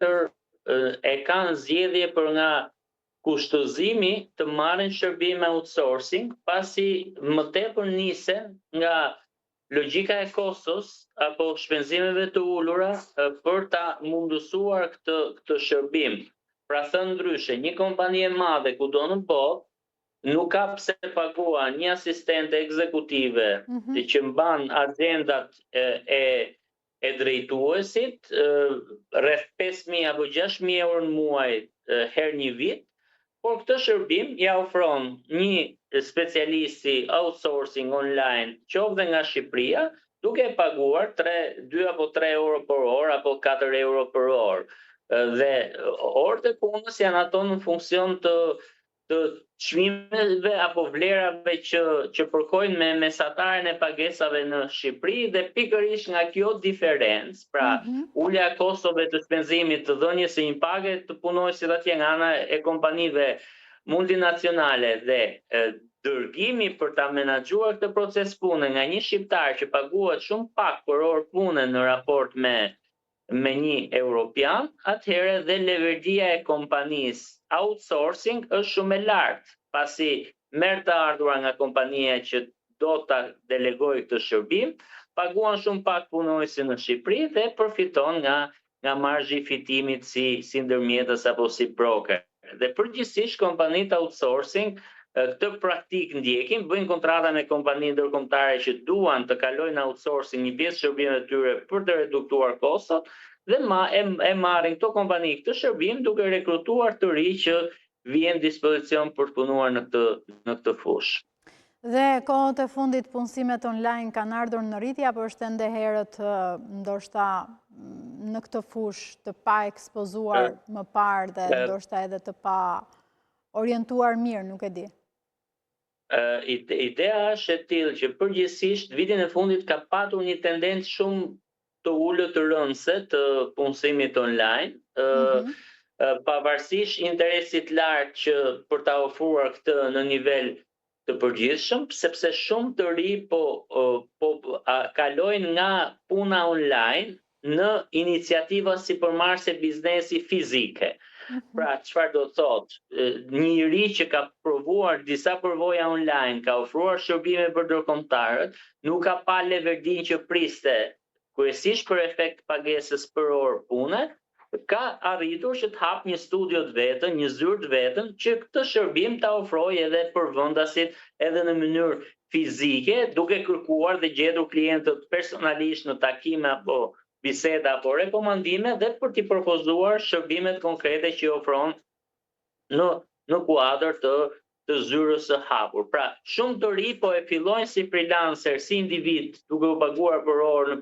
e kanë zgjedhje për nga kushtozimi të marrin shërbime outsourcing, pasi më tepër nisen nga logjika e kostos apo shpenzimeve të ulura për ta mundësuar këtë shërbim. Pra thënë ndryshe, një kompani e madhe kudo në botë nuk ka pse pagua një asistente ekzekutive që mban agendat e drejtuesit rreth 5.000 apo 6.000 euro në muaj her një vit, por këtë shërbim ja ofron një specialisti outsourcing online qoftë nga Shqipëria, duke paguar 2 apo 3 euro për orë apo 4 euro për orë. Dhe orët e punës janë ato në funksion të çmimeve apo vlerave që përkojnë me mesataren e pagesave në Shqipëri dhe pikërisht nga kjo diferencë, pra ulja e kostove të shpenzimit të dhënies së një page të punonjësit atje nga ana e kompanive multinacionale dhe dërgimi për ta menaxhuar këtë proces pune nga një shqiptar që paguhet shumë pak për orë pune në raport me një europian, atëherë dhe leverdia e kompanisë outsourcing është shumë e lartë, pasi merr të ardhura nga kompania që do ta delegojë këtë shërbim, paguan shumë pak punonjësi në Shqipëri dhe përfiton nga marzhi i fitimit si ndërmjetës apo si broker. Dhe përgjithsisht kompanitë outsourcing këtë praktik ndjekin, bëjnë kontrata me kompani ndërkombëtare që duan të kalojnë outsourcing një pjesë shërbimeve të tyre për të reduktuar kostot dhe e marrin këto kompani këtë shërbim duke rekrutuar të ri që vjen në dispozicion për të punuar në këtë fushë. Dhe kohët e fundit punësimet online kanë ardhur në rritje apo është ende herët ndoshta në këtë fushë të pa ekspozuar më parë dhe ndoshta edhe të pa orientuar mirë, nuk e di. Ideja është e tillë që përgjithsisht vitin e fundit ka patur një tendencë shumë të ulët të rëndëse të punësimit online, pavarësisht interesit lartë që për ta ofruar këtë në nivel të përgjithshëm, sepse shumë të ri kalojnë nga puna online në iniciativa sipërmarrëse biznesi fizike. Pra, çfarë do të thotë? Një ri që ka provuar disa përvoja online, ka ofruar shërbime për ndërkombëtarët, nuk ka pa leverdin që priste, kryesisht për efekt pagesës për orë pune, ka arritur që të hap një studio të vetën, një zyrë të vetën, që këtë shërbim ta ofrojë edhe për vendasit edhe në mënyrë fizike, duke kërkuar dhe gjetur klientët personalisht në takime apo biseda apo rekomandime dhe për t'i propozuar shërbimet konkrete që ofron në kuadër të zyrës së hapur. Pra, shumë të ri po e fillojnë si freelancer, si individ, duke u paguar për orë në